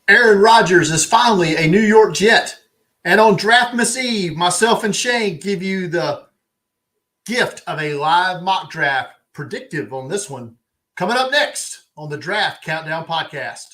Aaron Rodgers is finally a New York Jet. And on Draftmas Eve, myself and Shane give you the gift of a live mock draft predictive on this one. Coming up next on the Draft Countdown Podcast.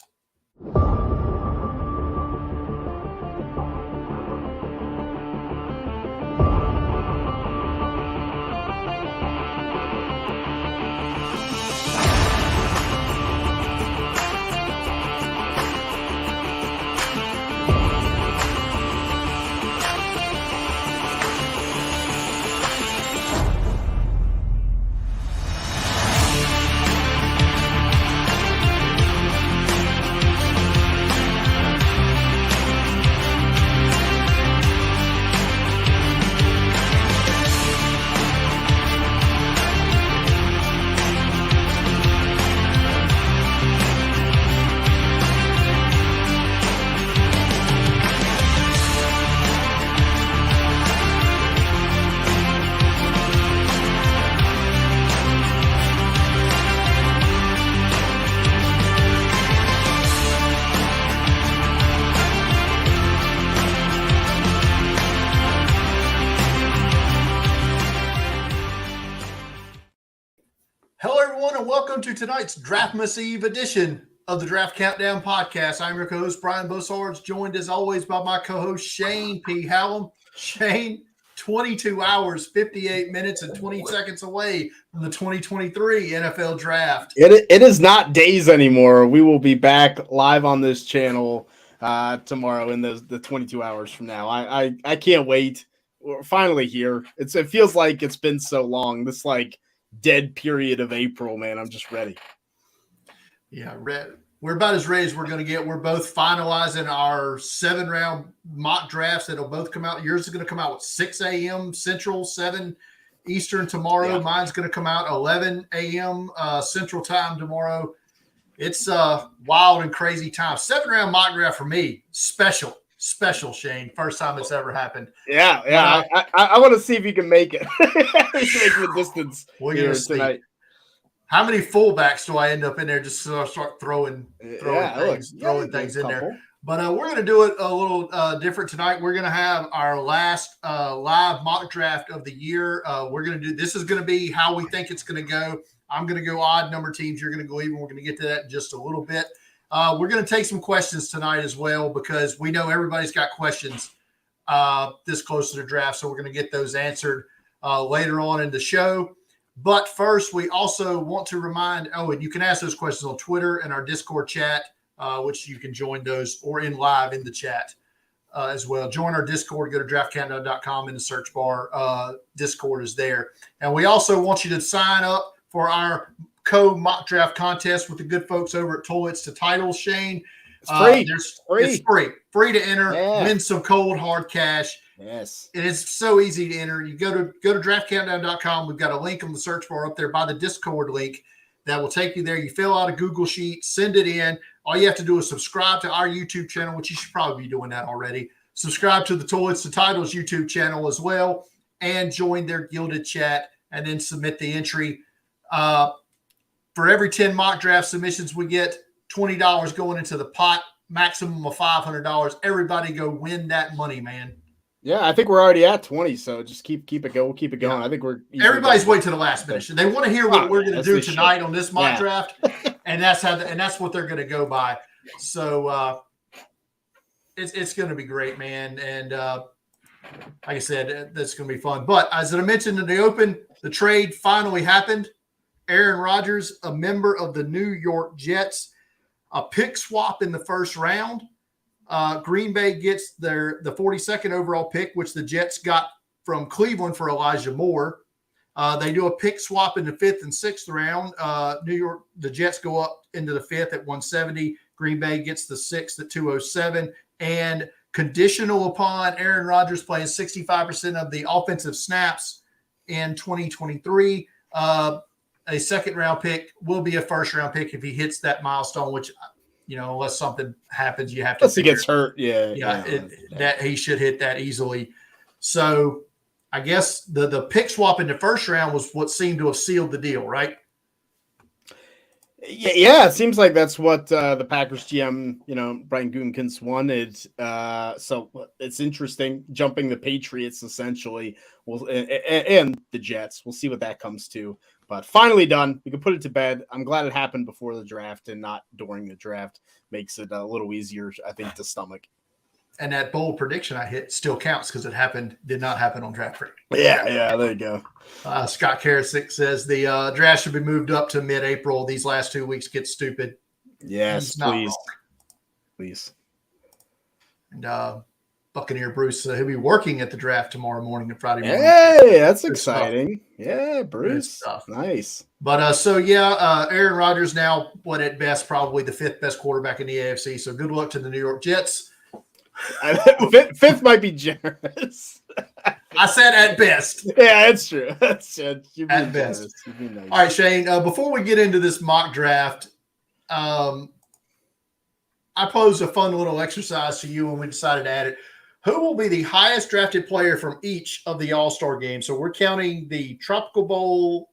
Hello, everyone, and welcome to tonight's Draftmas Eve edition of the Draft Countdown Podcast. I'm your co-host, Brian Bosards, joined as always by my co-host, Shane P. Hallam. Shane, 22 hours, 58 minutes, and 20 seconds away from the 2023 NFL Draft. It is not days anymore. We will be back live on this channel tomorrow in the 22 hours from now. I can't wait. We're finally here. It feels like it's been so long. This dead period of April, man. I'm just ready. Yeah, we're about as ready as we're going to get. We're both finalizing our 7-round mock drafts that'll both come out. Yours is going to come out at 6 a.m. Central, 7 Eastern tomorrow. Yeah. Mine's going to come out 11 a.m. Central time tomorrow. It's a wild and crazy time. 7-round mock draft for me, special, Shane. First time it's ever happened. Yeah. I want to see if you can make it. Make the distance. We're going to see tonight. How many fullbacks do I end up in there just to start throwing things in there? But we're going to do it a little different tonight. We're going to have our last live mock draft of the year. This is going to be how we think it's going to go. I'm going to go odd number teams. You're going to go even. We're going to get to that in just a little bit. We're going to take some questions tonight as well because we know everybody's got questions this close to the draft. So we're going to get those answered later on in the show. But first, we also want to remind, and you can ask those questions on Twitter and our Discord chat, which you can join those or in live in the chat as well. Join our Discord. Go to draftcountdown.com in the search bar. Discord is there. And we also want you to sign up for our mock draft contest with the good folks over at Toilets to Titles, Shane. It's free. It's free to enter. Yeah. Win some cold hard cash. Yes. And it's so easy to enter. You go to draftcountdown.com. We've got a link on the search bar up there by the Discord link that will take you there. You fill out a Google sheet, send it in. All you have to do is subscribe to our YouTube channel, which you should probably be doing that already. Subscribe to the Toilets to Titles YouTube channel as well, and join their gilded chat, and then submit the entry. For every 10 mock draft submissions we get, $20 going into the pot, maximum of $500. Everybody go win that money, man. Yeah, I think we're already at 20, so just keep it going. We'll keep it going. Yeah. I think everybody's waiting to the last minute. They want to hear what we're going to do tonight on this mock draft, and that's what they're going to go by. So it's going to be great, man. And like I said, that's going to be fun. But as I mentioned in the open, the trade finally happened. Aaron Rodgers, a member of the New York Jets, a pick swap in the first round. Green Bay gets the 42nd overall pick, which the Jets got from Cleveland for Elijah Moore. They do a pick swap in the 5th and 6th round. The Jets go up into the 5th at 170. Green Bay gets the 6th at 207. And conditional upon Aaron Rodgers playing 65% of the offensive snaps in 2023, a second-round pick will be a first-round pick if he hits that milestone, which, unless something happens, you have to. Unless he gets hurt, that he should hit that easily. So I guess the pick swap in the first round was what seemed to have sealed the deal, right? Yeah, it seems like that's what the Packers GM, Brian Gutekunst wanted. So it's interesting, jumping the Patriots essentially, and the Jets. We'll see what that comes to. But finally done. We can put it to bed. I'm glad it happened before the draft and not during the draft. Makes it a little easier, I think, to stomach. And that bold prediction I hit still counts because it did not happen on draft day. Yeah, there you go. Scott Karasik says the draft should be moved up to mid-April. These last 2 weeks get stupid. Yes, please. And Buccaneer Bruce, he'll be working at the draft tomorrow morning and Friday morning. Hey, that's exciting. Yeah, Bruce. Nice. But Aaron Rodgers now, at best, probably the 5th best quarterback in the AFC. So good luck to the New York Jets. Fifth might be generous. I said at best. Yeah, that's true. That's at best. Nice. All right, Shane. Before we get into this mock draft, I posed a fun little exercise to you when we decided to add it. Who will be the highest drafted player from each of the All-Star games? So we're counting the Tropical Bowl,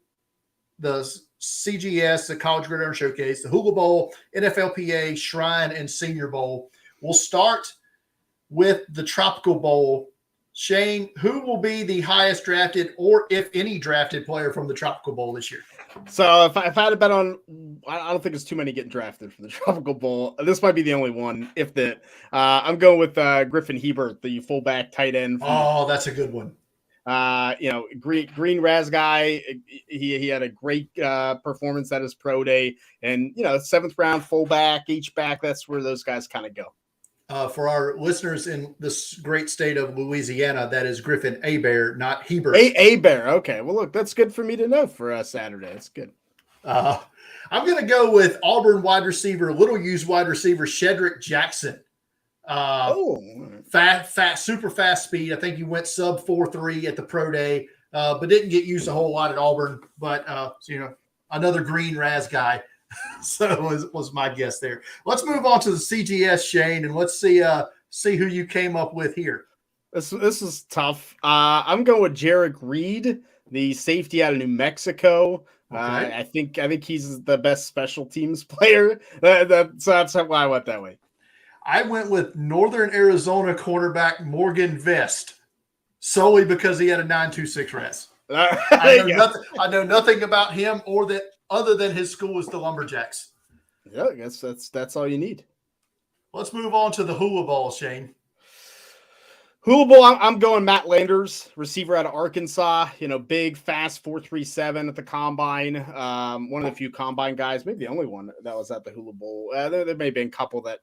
the CGS, the College Gridiron Showcase, the Hula Bowl, NFLPA, Shrine, and Senior Bowl. We'll start with the Tropical Bowl. Shane, who will be the highest drafted, or if any drafted player from the Tropical Bowl this year? So if I had to bet on, I don't think there's too many getting drafted from the Tropical Bowl. This might be the only one, if that. I'm going with Griffin Hebert, the fullback tight end. That's a good one. Green Raz guy. He had a great performance at his pro day, and 7th round fullback, H-back. That's where those guys kind of go. For our listeners in this great state of Louisiana, that is Griffin Hebert, not Hebert. Hebert. Okay. Well, look, that's good for me to know for Saturday. That's good. I'm going to go with Auburn wide receiver, little-used wide receiver, Shedrick Jackson. Fat, super fast speed. I think he went sub 4.3 at the pro day, but didn't get used a whole lot at Auburn. But, another green Raz guy. So was my guess there. Let's move on to the CGS, Shane, and let's see who you came up with here. This is tough. I'm going with Jarek Reed, the safety out of New Mexico. Okay. I think he's the best special teams player. So that's why I went that way. I went with Northern Arizona cornerback Morgan Vest solely because he had a 9.26 RAS. I know nothing about him or that. Other than his school is the Lumberjacks. Yeah, I guess that's all you need. Let's move on to the Hula Bowl, Shane. Hula Bowl, I'm going Matt Landers, receiver out of Arkansas. Big, fast, 4.37 at the combine. One of the few combine guys, maybe the only one that was at the Hula Bowl. There may have been a couple that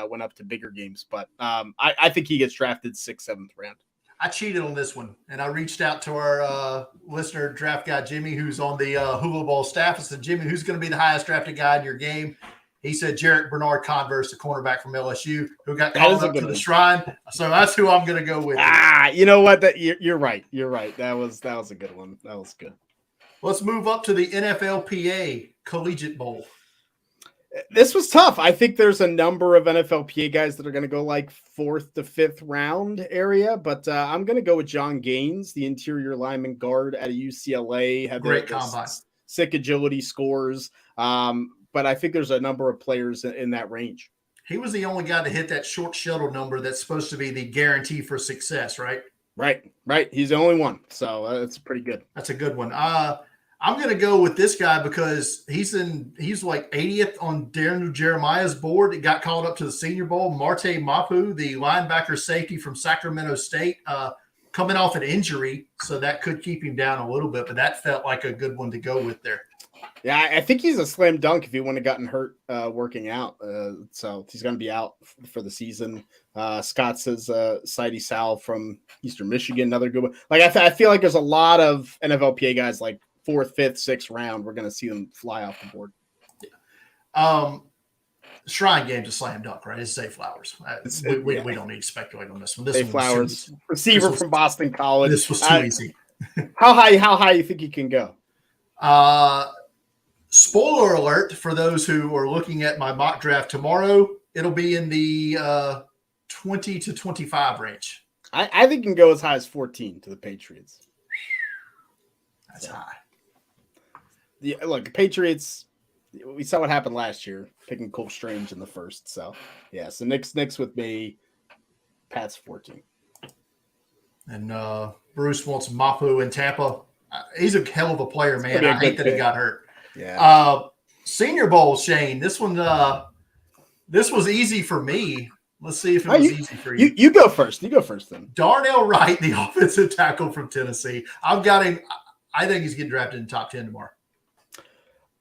went up to bigger games, but I think he gets drafted 6th, 7th round. I cheated on this one, and I reached out to our listener draft guy, Jimmy, who's on the Hula Bowl staff. I said, Jimmy, who's going to be the highest drafted guy in your game? He said Jarek Bernard Converse, the cornerback from LSU, who got called up to the Shrine. So that's who I'm going to go with. You know what? You're right. You're right. That was a good one. That was good. Let's move up to the NFLPA Collegiate Bowl. This was tough. I think there's a number of NFLPA guys that are going to go like 4th to 5th round area, but I'm going to go with John Gaines, the interior lineman guard at UCLA. Had great combine, sick agility scores. But I think there's a number of players in that range. He was the only guy that hit that short shuttle number that's supposed to be the guarantee for success, right? Right. He's the only one. So that's pretty good. That's a good one. I'm going to go with this guy because he's like 80th on Daniel Jeremiah's board. He got called up to the Senior Bowl. Marte Mapu, the linebacker safety from Sacramento State, coming off an injury, so that could keep him down a little bit, but that felt like a good one to go with there. Yeah, I think he's a slam dunk if he wouldn't have gotten hurt working out. So he's going to be out for the season. Scott says Sidey Sal from Eastern Michigan, another good one. Like I feel like there's a lot of NFLPA guys like 4th, 5th, 6th round. We're going to see them fly off the board. Shrine game's a slam dunk, right? It's Zay Flowers. We don't need to speculate on this one. Zay Flowers, receiver from Boston College. This was too easy. How high you think he can go? Spoiler alert for those who are looking at my mock draft tomorrow, it'll be in the 20 to 25 range. I think he can go as high as 14 to the Patriots. That's high. Yeah, look, Patriots, we saw what happened last year, picking Cole Strange in the first. So yeah, so Nick's with me. Pat's 14. And Bruce wants Mapu in Tampa. He's a hell of a player, man. I hate that he got hurt. Yeah. Senior Bowl, Shane. This one, this was easy for me. Let's see if it was easy for you. You go first. You go first then. Darnell Wright, the offensive tackle from Tennessee. I've got him. I think he's getting drafted in the top 10 tomorrow.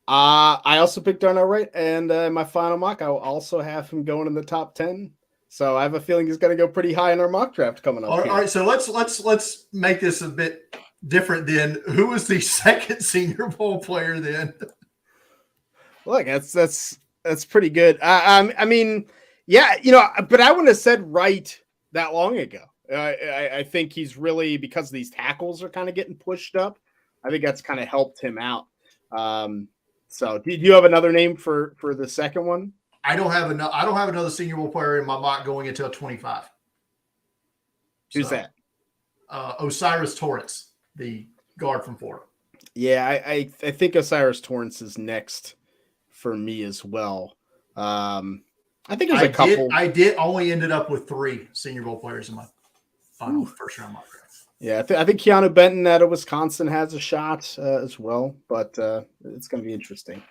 I also picked Darnell Wright, and in my final mock, I will also have him going in the top 10. So I have a feeling he's going to go pretty high in our mock draft coming up. All right, so let's make this a bit different. Then, who was the second Senior Bowl player? Then, look, that's pretty good. I mean, yeah, but I wouldn't have said Wright that long ago. I think he's really, because these tackles are kind of getting pushed up, I think that's kind of helped him out. So do you have another name for the second one? I don't have another Senior Bowl player in my mock going until 25. Who's that? Osiris Torrance, the guard from Florida. Yeah, I think Osiris Torrance is next for me as well. I think there's a couple. I only ended up with 3 Senior Bowl players in my final first round mock draft. Yeah, I think Keanu Benton out of Wisconsin has a shot as well, but it's going to be interesting.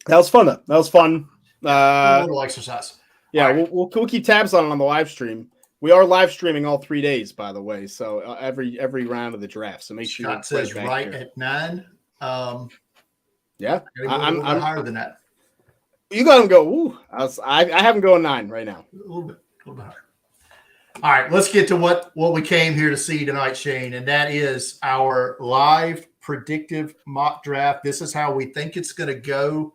That was fun, though. That was fun. A little exercise. Yeah, right. we'll keep tabs on it on the live stream. We are live streaming all 3 days, by the way. So every round of the draft. So make sure. Scott says right at 9. Yeah, I'm higher than that. You got him go. Ooh, I have him going 9 right now. A little bit higher. All right, let's get to what we came here to see tonight, Shane, and that is our live predictive mock draft. This is how we think it's going to go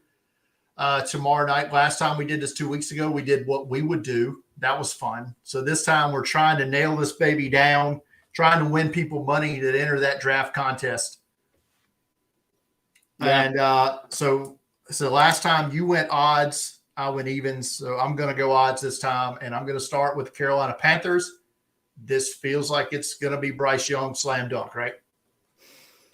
tomorrow night. Last time we did this 2 weeks ago, we did what we would do. That was fun. So this time we're trying to nail this baby down, trying to win people money that enter that draft contest. Yeah. And so last time you went odds, I went evens. So I'm going to go odds this time, and I'm going to start with the Carolina Panthers. This feels like it's going to be Bryce Young slam dunk, right?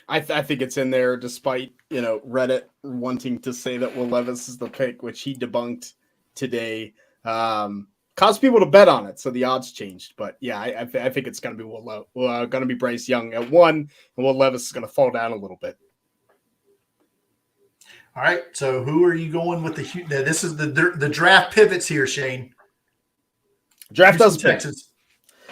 I think it's in there, despite Reddit wanting to say that Will Levis is the pick, which he debunked today. Caused people to bet on it, so the odds changed. But yeah, I think it's going to be going to be Bryce Young at 1, and Will Levis is going to fall down a little bit. All right, so who are you going with? This is the draft pivots here, Shane. Draft does Texans.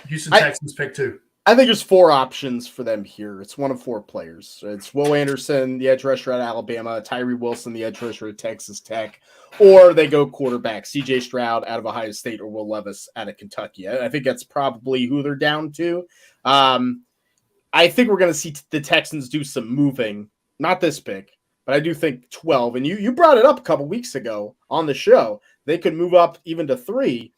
Houston Texans pick 2. I think there's 4 options for them here. It's one of 4 players. It's Will Anderson, the edge rusher at Alabama, Tyree Wilson, the edge rusher at Texas Tech, or they go quarterback, C.J. Stroud out of Ohio State or Will Levis out of Kentucky. I think that's probably who they're down to. I think we're going to see the Texans do some moving, not this pick, but I do think 12. And you brought it up a couple weeks ago on the show. They could move up even to 3,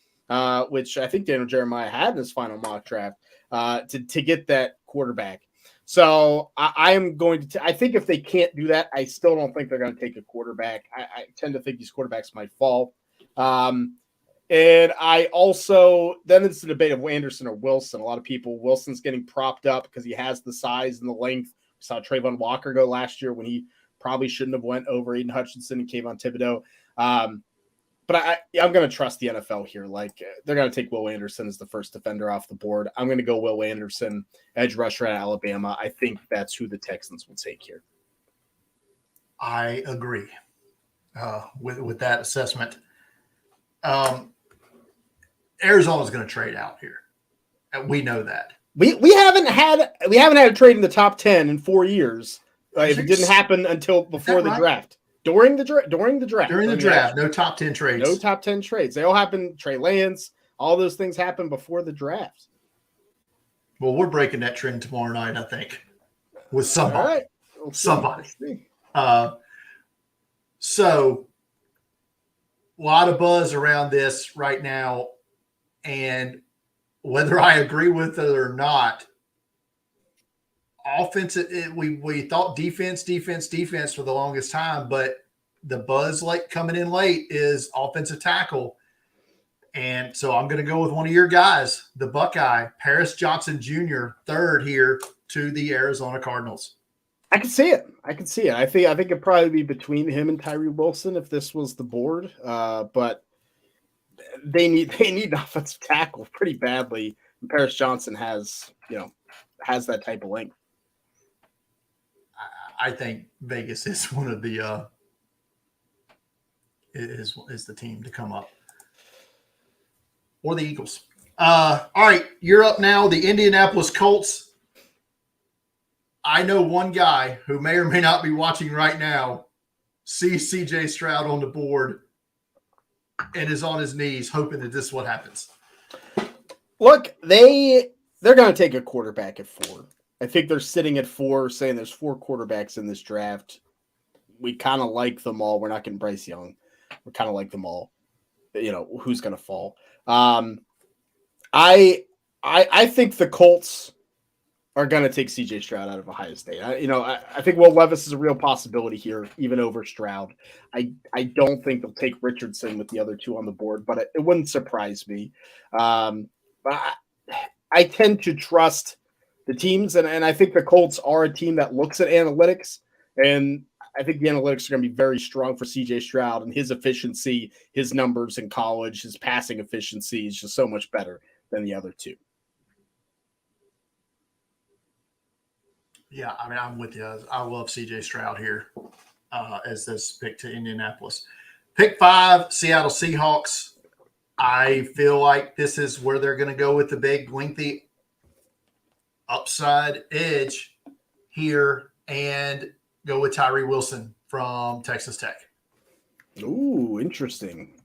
which I think Daniel Jeremiah had in his final mock draft. To get that quarterback. So I am going to I think if they can't do that, I still don't think they're going to take a quarterback. I tend to think these quarterbacks might fall. And I also, then it's the debate of Anderson or Wilson. A lot of people, Wilson's getting propped up because he has the size and the length. We saw Trayvon Walker go last year when he probably shouldn't have went over Aiden Hutchinson and Kayvon Thibodeau. But I'm going to trust the NFL here. Like, they're going to take Will Anderson as the first defender off the board. I'm going to go Will Anderson, edge rusher at Alabama. I think that's who the Texans will take here. I agree with that assessment. Arizona's going to trade out here. We know that. We haven't had a trade in the top 10 in 4 years. If it didn't happen until before the draft. During the draft, no top 10 trades. No top 10 trades. They all happen. Trey Lance, all those things happen before the draft. Well, we're breaking that trend tomorrow night, I think, with somebody. All right. Somebody. So, a lot of buzz around this right now, and whether I agree with it or not, offensive, we thought defense for the longest time, but the buzz coming in late is offensive tackle. And so I'm going to go with one of your guys, the Buckeye, Paris Johnson Jr., 3rd here, to the Arizona Cardinals. I can see it. I think it'd probably be between him and Tyree Wilson if this was the board. But they need an offensive tackle pretty badly. And Paris Johnson has that type of length. I think Vegas is one of the is the team to come up, or the Eagles. All right, you're up now. The Indianapolis Colts. I know one guy who may or may not be watching right now sees CJ Stroud on the board and is on his knees hoping that this is what happens. Look, they're going to take a quarterback at 4. I think they're sitting at 4, saying there's 4 quarterbacks in this draft. We kind of like them all. We're not getting Bryce Young. We kind of like them all. Who's going to fall? I think the Colts are going to take CJ Stroud out of Ohio State. I think Will Levis is a real possibility here, even over Stroud. I don't think they'll take Richardson with the other 2 on the board, but it wouldn't surprise me. But I tend to trust the teams, and I think the Colts are a team that looks at analytics, and I think the analytics are going to be very strong for CJ Stroud, and his efficiency, his numbers in college, his passing efficiency is just so much better than the other 2. Yeah, I mean, I'm with you. I love CJ Stroud here as this pick to Indianapolis. Pick 5, Seattle Seahawks. I feel like this is where they're going to go with the big, lengthy upside edge here and go with Tyree Wilson from Texas Tech. Ooh, interesting.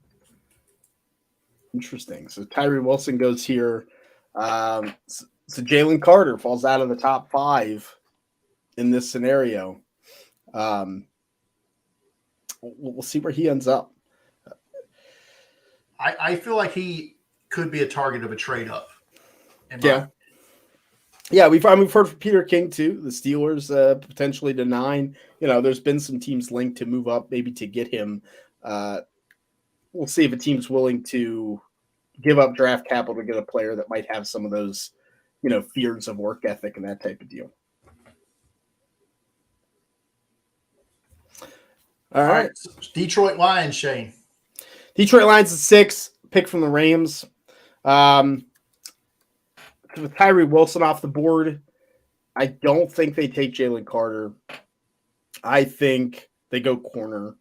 So Tyree Wilson goes here. So Jalen Carter falls out of the top 5 in this scenario. We'll see where he ends up. I feel like he could be a target of a trade up. Yeah, we've heard from Peter King too. The Steelers potentially to 9. There's been some teams linked to move up, maybe to get him. We'll see if a team's willing to give up draft capital to get a player that might have some of those, fears of work ethic and that type of deal. All right. Detroit Lions, Shane. Detroit Lions at 6, pick from the Rams. With Tyree Wilson off the board, I don't think they take Jalen Carter. I think they go corner.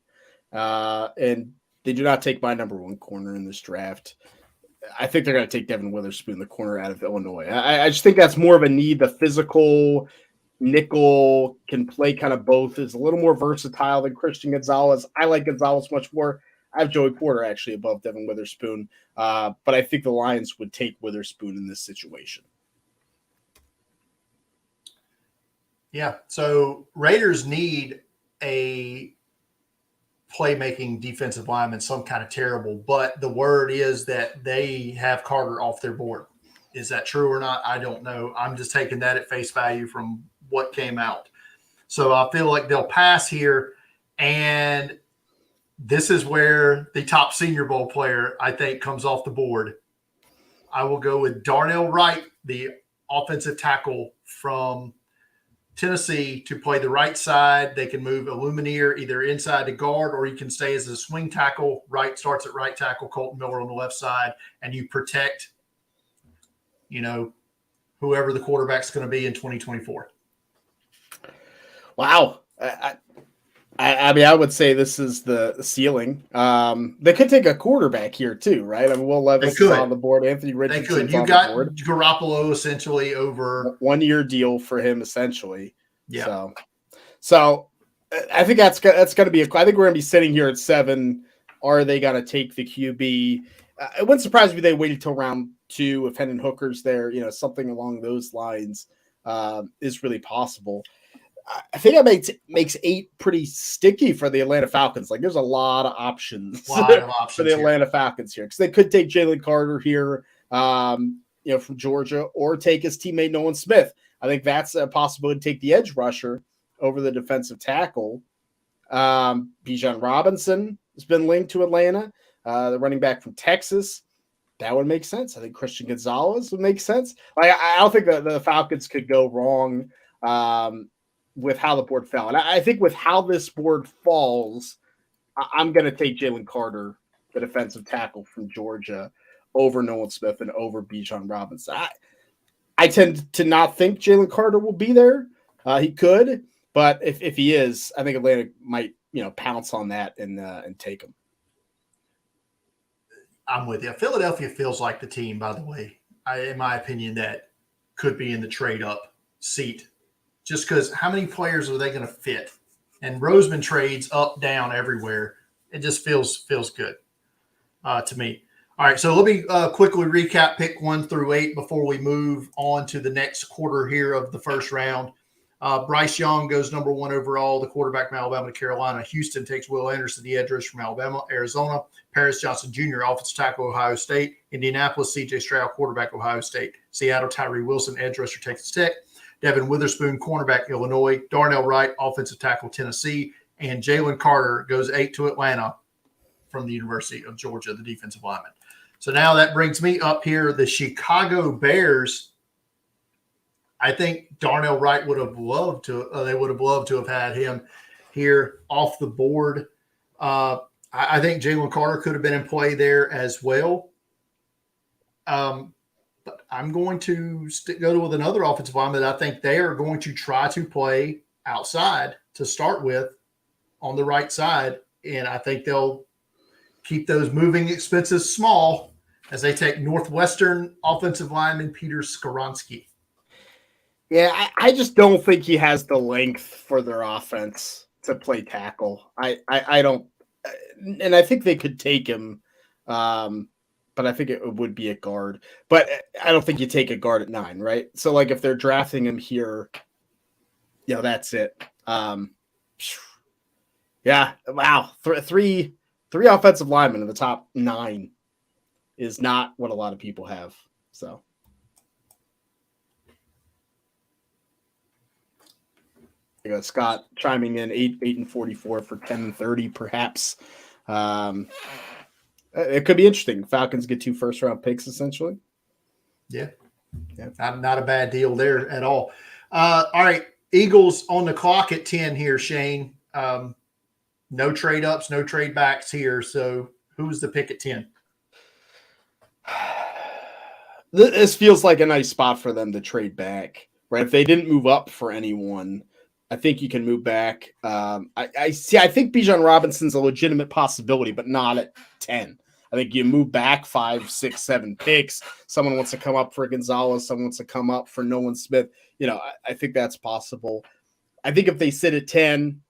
And they do not take my number 1 corner in this draft. I think they're going to take Devin Witherspoon, the corner out of Illinois. I just think that's more of a need. The physical nickel can play kind of both, is a little more versatile than Christian Gonzalez. I like Gonzalez much more. I have Joey Porter actually above Devin Witherspoon, but I think the Lions would take Witherspoon in this situation. Yeah, so Raiders need a playmaking defensive lineman, some kind of terrible, but the word is that they have Carter off their board. Is that true or not? I don't know. I'm just taking that at face value from what came out. So I feel like they'll pass here, and this is where the top Senior Bowl player, I think, comes off the board. I will go with Darnell Wright, the offensive tackle from Tennessee, to play the right side. They can move Illumineer either inside to guard, or you can stay as a swing tackle. Wright starts at right tackle, Colton Miller on the left side, and you protect, whoever the quarterback's going to be in 2024. Wow. I mean, I would say this is the ceiling. They could take a quarterback here too, right? I mean, Will Levis is on the board. Anthony Richardson's on the board. You got Garoppolo essentially over 1-year deal for him, essentially. Yeah. So I think that's going to be. I think we're going to be sitting here at 7. Are they going to take the QB? It wouldn't surprise me if they waited till round 2 if Hendon Hooker's there. Something along those lines is really possible. I think that makes 8 pretty sticky for the Atlanta Falcons. Like, there's a lot of options for the Atlanta Falcons here, because they could take Jalen Carter here, from Georgia, or take his teammate Nolan Smith. I think that's a possibility to take the edge rusher over the defensive tackle. Bijan Robinson has been linked to Atlanta, the running back from Texas. that would make sense. I think Christian Gonzalez would make sense. Like, I don't think that the Falcons could go wrong with how the board fell. And I think with how this board falls, I'm going to take Jalen Carter, the defensive tackle from Georgia, over Nolan Smith and over Bijan Robinson. I tend to not think Jalen Carter will be there. He could, but if he is, I think Atlanta might pounce on that and take him. I'm with you. Philadelphia feels like the team, by the way, in my opinion, that could be in the trade up seat. Just because how many players are they going to fit? And Roseman trades up, down, everywhere. It just feels good to me. All right, so let me quickly recap pick 1 through 8 before we move on to the next quarter here of the first round. Bryce Young goes number 1 overall, the quarterback from Alabama to Carolina. Houston takes Will Anderson, the edge rusher from Alabama. Arizona, Paris Johnson Jr., offensive tackle, Ohio State. Indianapolis, C.J. Stroud, quarterback, Ohio State. Seattle, Tyree Wilson, edge rusher, Texas Tech. Devin Witherspoon, cornerback, Illinois. Darnell Wright, offensive tackle, Tennessee. And Jalen Carter goes 8 to Atlanta from the University of Georgia, the defensive lineman. So now that brings me up here. The Chicago Bears, I think Darnell Wright would have loved to. They would have loved to have had him here off the board. I think Jalen Carter could have been in play there as well. But I'm going to go with another offensive lineman that I think they are going to try to play outside to start with on the right side. And I think they'll keep those moving expenses small as they take Northwestern offensive lineman Peter Skoronski. Yeah, I just don't think he has the length for their offense to play tackle. I don't, and I think they could take him, but I think it would be a guard. But I don't think you take a guard at 9, right? So, like, if they're drafting him here, that's it. Yeah, wow, three offensive linemen in the top 9 is not what a lot of people have. So. Scott chiming in 8 and 44 for 10 and 30, perhaps. It could be interesting. Falcons get 2 first-round picks, essentially. Yeah. Not a bad deal there at all. All right, Eagles on the clock at 10 here, Shane. No trade ups, no trade backs here. So who's the pick at 10? This feels like a nice spot for them to trade back, right? If they didn't move up for anyone, I think you can move back. I think Bijan Robinson's a legitimate possibility, but not at 10. I think you move back 5, 6, 7 picks. Someone wants to come up for Gonzalez. Someone wants to come up for Nolan Smith. I think that's possible. I think if they sit at 10,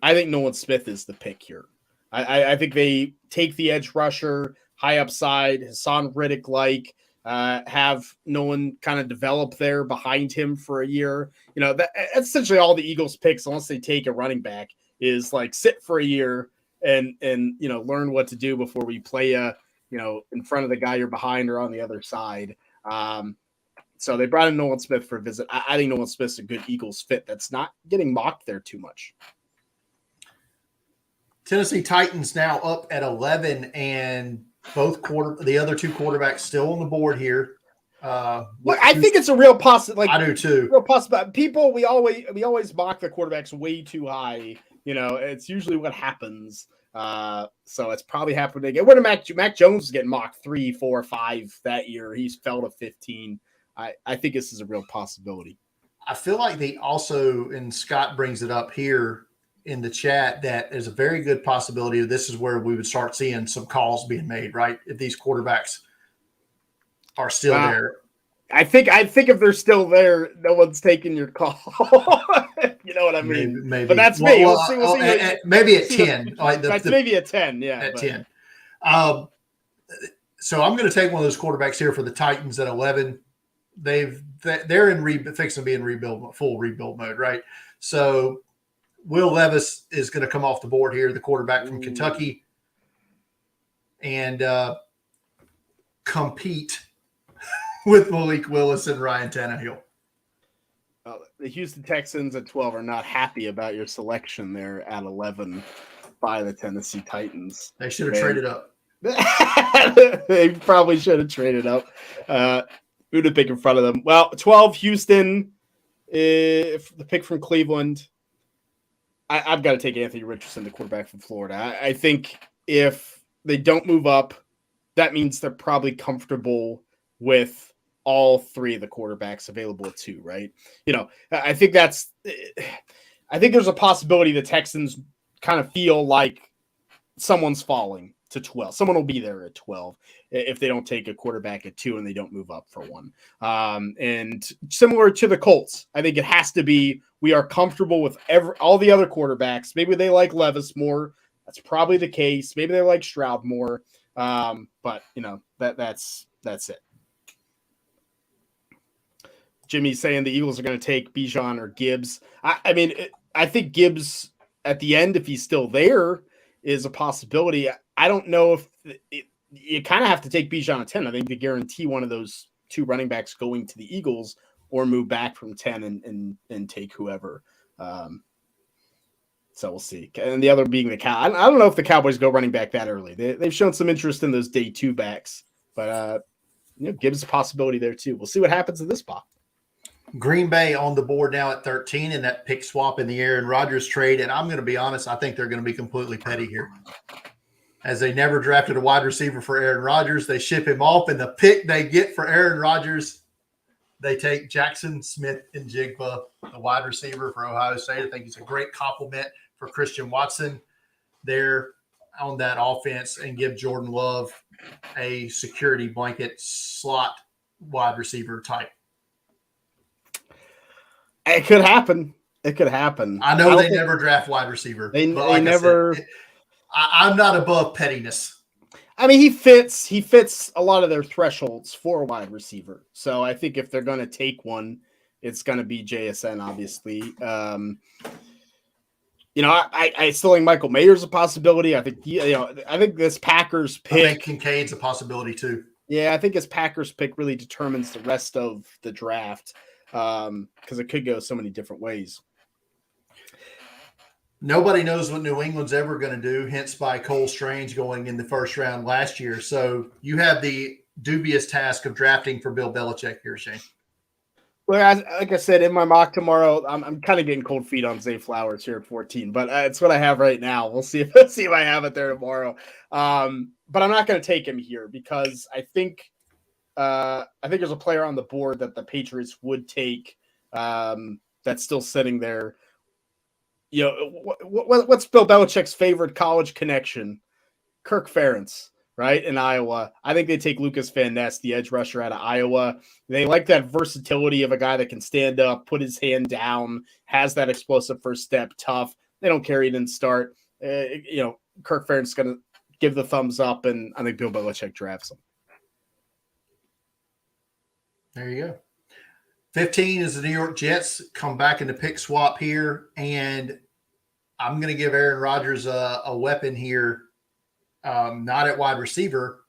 I think Nolan Smith is the pick here. I think they take the edge rusher, high upside, Hassan Riddick-like, have Nolan kind of develop there behind him for a year. That's essentially all the Eagles picks, unless they take a running back, is like sit for a year and learn what to do before we play in front of the guy you're behind or on the other side. So they brought in Nolan Smith for a visit. I think Nolan Smith's a good Eagles fit that's not getting mocked there too much. Tennessee Titans now up at 11, and the other 2 quarterbacks still on the board here. I think it's a real possibility. I do too. Real possibility. People, we always mock the quarterbacks way too high. It's usually what happens. So it's probably happening again. When Mac Jones was getting mocked 3, 4, 5 that year, he's fell to 15. I think this is a real possibility. I feel like they also, and Scott brings it up here in the chat, that is a very good possibility. This is where we would start seeing some calls being made, right? If these quarterbacks are still there. I think if they're still there, no one's taking your call. You know what I mean? Maybe. But that's me. We'll see maybe at 10. Maybe at 10, yeah. At 10. So I'm going to take one of those quarterbacks here for the Titans at 11. They're fixing to be in full rebuild mode, right? So Will Levis is going to come off the board here, the quarterback from Kentucky, and compete with Malik Willis and Ryan Tannehill. The Houston Texans at 12 are not happy about your selection there at 11 by the Tennessee Titans. They should have traded up. They probably should have traded up. Who to pick in front of them? Well, 12, Houston. If the pick from Cleveland, I've got to take Anthony Richardson, the quarterback from Florida. I think if they don't move up, that means they're probably comfortable with all three of the quarterbacks available at 2, right? I think there's a possibility the Texans kind of feel like someone's falling to 12. Someone will be there at 12 if they don't take a quarterback at 2 and they don't move up for 1. And similar to the Colts, I think it has to be we are comfortable with all the other quarterbacks. Maybe they like Levis more. That's probably the case. Maybe they like Stroud more. But that's it. Jimmy's saying the Eagles are going to take Bijan or Gibbs. I think Gibbs at the end, if he's still there, is a possibility. I don't know if you kind of have to take Bijan at 10. I think to guarantee one of those 2 running backs going to the Eagles or move back from 10 and take whoever. So we'll see. And the other being the Cow. I don't know if the Cowboys go running back that early. They've shown some interest in those day 2 backs, but Gibbs a possibility there too. We'll see what happens in this spot. Green Bay on the board now at 13 in that pick swap in the Aaron Rodgers trade. And I'm going to be honest, I think they're going to be completely petty here. As they never drafted a wide receiver for Aaron Rodgers, they ship him off. And the pick they get for Aaron Rodgers, they take Jackson Smith-Njigba, the wide receiver for Ohio State. I think he's a great compliment for Christian Watson there on that offense and give Jordan Love a security blanket slot wide receiver type. It could happen. I know they never draft wide receiver. They never. I'm not above pettiness. I mean, he fits a lot of their thresholds for a wide receiver. So I think if they're going to take one, it's going to be JSN, obviously. I still think Michael Mayer's a possibility. I think this Packers pick. I think Kincaid's a possibility too. Yeah, I think his Packers pick really determines the rest of the draft. Because it could go so many different ways. Nobody knows what New England's ever going to do, hence by Cole Strange going in the first round last year. So you have the dubious task of drafting for Bill Belichick here, Shane. Well, like I said, in my mock tomorrow, I'm kind of getting cold feet on Zay Flowers here at 14, but it's what I have right now. We'll see if I have it there tomorrow. But I'm not going to take him here because I think there's a player on the board that the Patriots would take that's still sitting there. What's Bill Belichick's favorite college connection? Kirk Ferentz, right, in Iowa. I think they take Lucas Van Ness, the edge rusher out of Iowa. They like that versatility of a guy that can stand up, put his hand down, has that explosive first step, tough. They don't carry it and start. Kirk Ferentz is going to give the thumbs up, and I think Bill Belichick drafts him. There you go. 15 is the New York Jets. Come back in the pick swap here, and I'm going to give Aaron Rodgers a weapon here, not at wide receiver,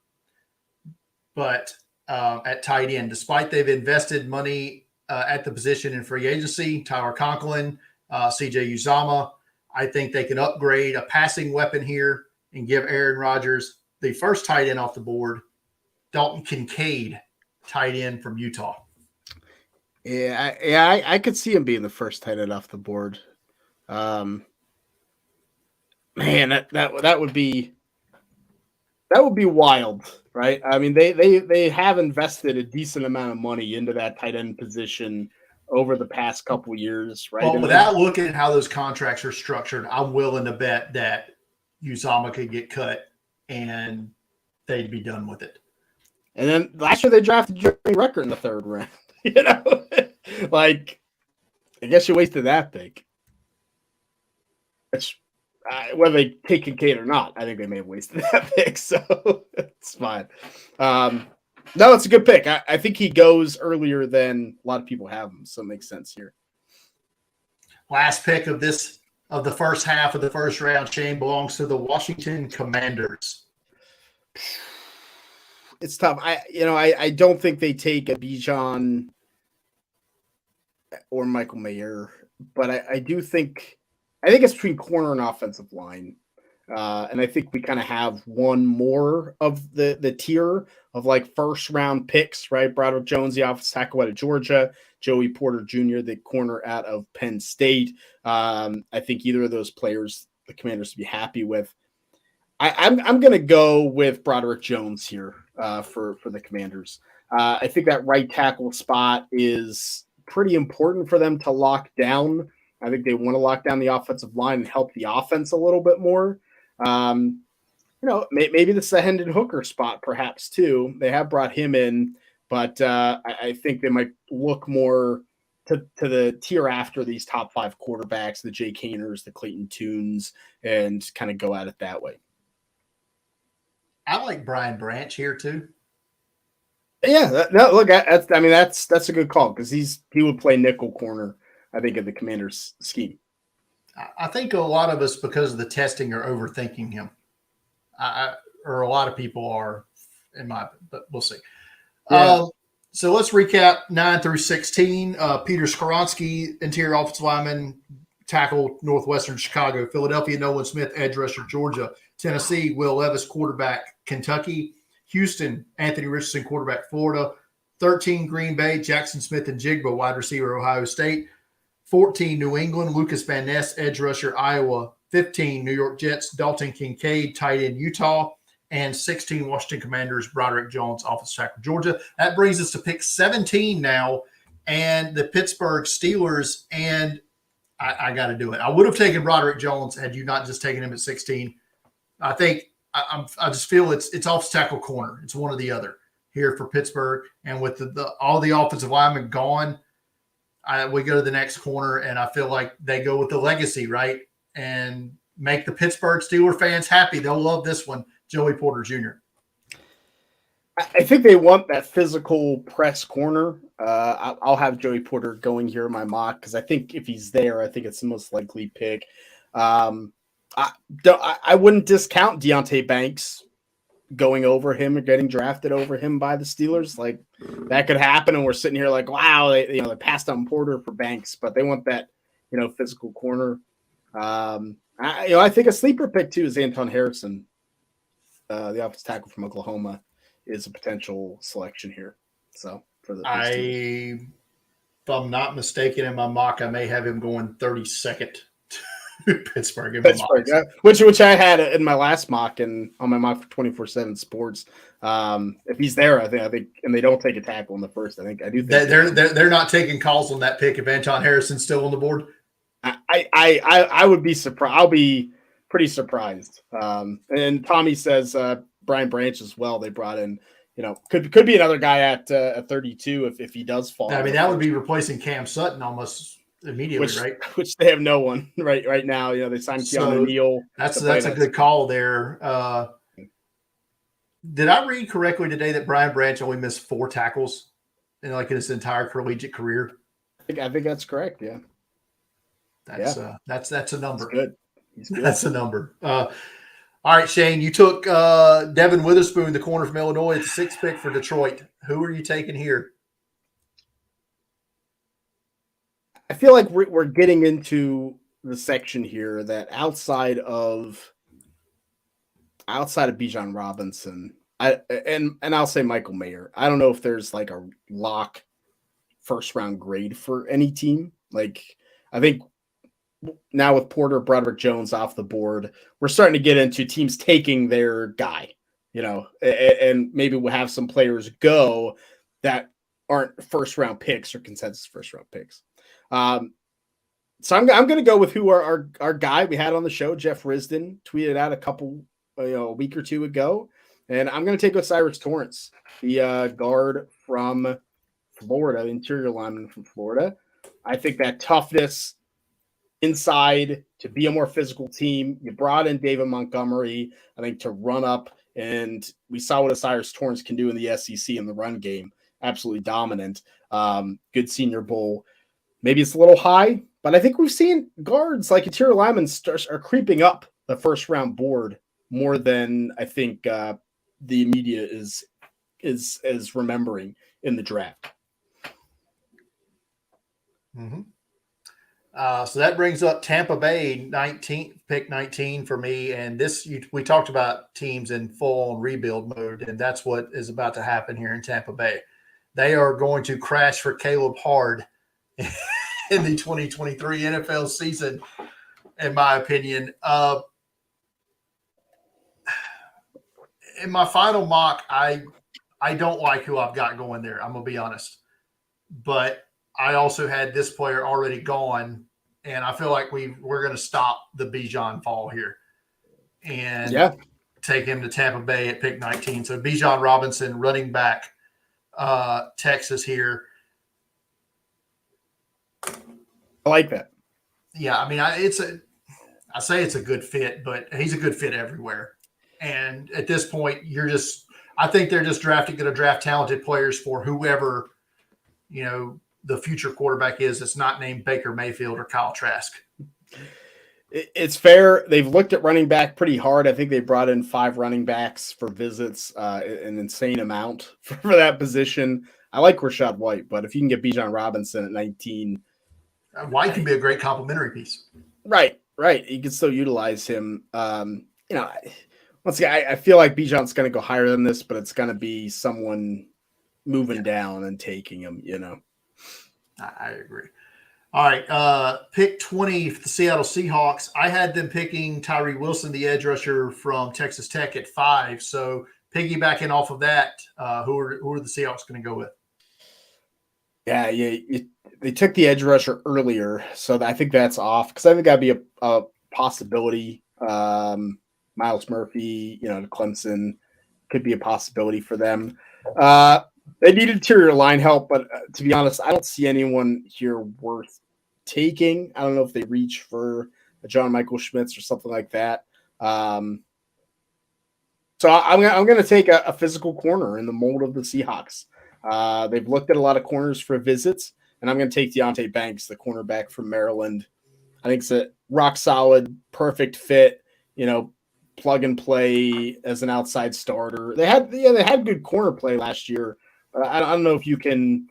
but at tight end. Despite they've invested money at the position in free agency, Tyler Conklin, CJ Uzama, I think they can upgrade a passing weapon here and give Aaron Rodgers the first tight end off the board, Dalton Kincaid, tight end from Utah. Yeah, I could see him being the first tight end off the board. Man, that would be wild, right? I mean, they have invested a decent amount of money into that tight end position over the past couple years, right? Well, without looking at how those contracts are structured, I'm willing to bet that Uzama could get cut and they'd be done with it. And then last year they drafted Jeremy Rucker in the 3rd round. Like, I guess you wasted that pick. Which, whether they take Kincaid or not, I think they may have wasted that pick, so it's fine. No, it's a good pick. I think he goes earlier than a lot of people have him, so it makes sense here. Last pick of the first half of the first round, Shane, belongs to the Washington Commanders. It's tough. I don't think they take a Bijan or Michael Mayer, but I do think it's between corner and offensive line. And I think we kind of have one more of the tier of like first round picks, right? Broderick Jones, the offensive tackle out of Georgia, Joey Porter Jr., the corner out of Penn State. I think either of those players the Commanders would be happy with. I'm going to go with Broderick Jones here for the Commanders. I think that right tackle spot is pretty important for them to lock down. I think they want to lock down the offensive line and help the offense a little bit more. Maybe this is the Hendon Hooker spot perhaps too. They have brought him in, but I think they might look more to the tier after these top 5 quarterbacks, the Jake Hayners, the Clayton Tunes, and kind of go at it that way. I like Brian Branch here too. Yeah, that's a good call because he would play nickel corner, I think, in the Commanders' scheme. I think a lot of us, because of the testing, are overthinking him. Or a lot of people are, but we'll see. Yeah. So let's recap 9 through 16. Peter Skoronski, interior offensive lineman, tackle, Northwestern Chicago. Philadelphia, Nolan Smith, edge rusher, Georgia. Tennessee, Will Levis, quarterback, Kentucky. Houston, Anthony Richardson, quarterback, Florida. 13, Green Bay, Jackson Smith and Jigba, wide receiver, Ohio State. 14, New England, Lucas Van Ness, edge rusher, Iowa. 15, New York Jets, Dalton Kincaid, tight end, Utah. And 16, Washington Commanders, Broderick Jones, offensive tackle, Georgia. That brings us to pick 17 now, and the Pittsburgh Steelers. And I got to do it. I would have taken Broderick Jones had you not just taken him at 16. I think I just feel it's offensive tackle corner. It's one or the other here for Pittsburgh. And with all the offensive linemen gone, we go to the next corner, and I feel like they go with the legacy, right? And make the Pittsburgh Steelers fans happy. They'll love this one, Joey Porter Jr. I think they want that physical press corner. I'll have Joey Porter going here in my mock because I think if he's there, I think it's the most likely pick. I wouldn't discount Deonte Banks going over him or getting drafted over him by the Steelers. Like that could happen, and we're sitting here like, wow, they passed on Porter for Banks, but they want that physical corner. I think a sleeper pick too is Anton Harrison, the offensive tackle from Oklahoma, is a potential selection here. So for the if I'm not mistaken, in my mock, I may have him going 32nd to Pittsburgh. Which I had in my last mock and on my mock for 24/7 Sports. If he's there, I think, and they don't take a tackle in the first. I do think they're not taking calls on that pick if Anton Harrison's still on the board. I would be surprised. I'll be pretty surprised. And Tommy says Brian Branch as well. They brought in, could be another guy at 32 if he does fall. I mean, that would be replacing Cam Sutton almost immediately, right? Which they have no one right now. They signed Keanu Neal. That's a good call there. Did I read correctly today that Brian Branch only missed 4 tackles in his entire collegiate career? I think that's correct. Yeah. That's a number. He's good. That's a number. All right, Shane, you took Devin Witherspoon, the corner from Illinois, at the 6th pick for Detroit. Who are you taking here? I feel like we're getting into the section here that outside of Bijan Robinson, and I'll say Michael Mayer. I don't know if there's like a lock first round grade for any team. Like I think now with Porter, Broderick Jones off the board, we're starting to get into teams taking their guy, and maybe we'll have some players go that aren't first round picks or consensus first round picks. So I'm going to go with who our guy we had on the show, Jeff Risdon, tweeted out a week or two ago, and I'm going to take Osiris Torrance, the guard from Florida, the interior lineman from Florida. I think that toughness inside to be a more physical team. You brought in David Montgomery, I think, to run up, and we saw what Osiris Torrance can do in the SEC in the run game. Absolutely dominant. Good Senior Bowl. Maybe it's a little high, but I think we've seen guards like interior linemen are creeping up the first round board more than I think the media is remembering in the draft. Mm-hmm. So that brings up Tampa Bay 19, pick 19 for me. And we talked about teams in full on rebuild mode, and that's what is about to happen here in Tampa Bay. They are going to crash for Caleb Hard in the 2023 NFL season, in my opinion. In my final mock, I don't like who I've got going there. I'm going to be honest. But I also had this player already gone, and I feel like we're going to stop the Bijan fall here and take him to Tampa Bay at pick 19. So Bijan Robinson, running back, Texas here. I like that. Yeah, I mean, I say it's a good fit, but he's a good fit everywhere. And at this point, I think they're just going to draft talented players for whoever, the future quarterback is that's not named Baker Mayfield or Kyle Trask. It's fair. They've looked at running back pretty hard. I think they brought in 5 running backs for visits, an insane amount for that position. I like Rashad White, but if you can get Bijan Robinson at 19, White can be a great complimentary piece. Right. You can still utilize him. Once again, I feel like Bijan's going to go higher than this, but it's going to be someone moving down and taking him, I agree. All right. Pick 20 for the Seattle Seahawks. I had them picking Tyree Wilson, the edge rusher from Texas Tech, at 5. So piggybacking off of that, who are the Seahawks going to go with? Yeah. They took the edge rusher earlier, so I think that's off because I think that'd be a possibility. Miles Murphy, Clemson could be a possibility for them. They need interior line help, but to be honest, I don't see anyone here worth taking. I don't know if they reach for a John Michael Schmitz or something like that. So I'm going to take a physical corner in the mold of the Seahawks. They've looked at a lot of corners for visits, and I'm going to take Deonte Banks, the cornerback from Maryland. I think it's a rock solid, perfect fit, plug and play as an outside starter. They had good corner play last year. I don't know if you can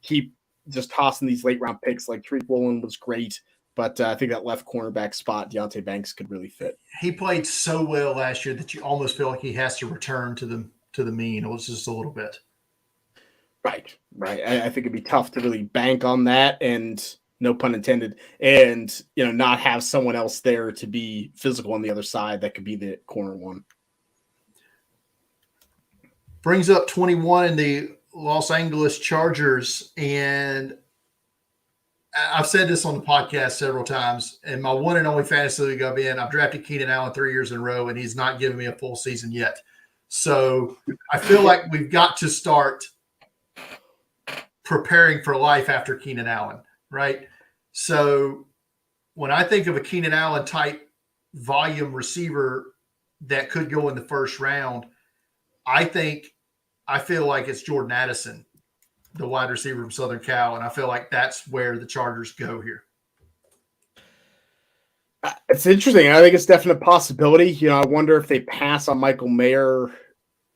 keep just tossing these late round picks. Like Tariq Woolen was great, but I think that left cornerback spot, Deonte Banks, could really fit. He played so well last year that you almost feel like he has to return to the mean. It was just a little bit. Right. I think it'd be tough to really bank on that, and no pun intended, and not have someone else there to be physical on the other side that could be the corner one. Brings up 21 in the Los Angeles Chargers, and I've said this on the podcast several times. And my one and only fantasy league I've drafted Keenan Allen 3 years in a row, and he's not giving me a full season yet. So I feel like we've got to start preparing for life after Keenan Allen, right? So when I think of a Keenan Allen type volume receiver that could go in the first round, I feel like it's Jordan Addison, the wide receiver from Southern Cal, and I feel like that's where the Chargers go here. It's interesting. I think it's definitely a possibility. I wonder if they pass on Michael Mayer,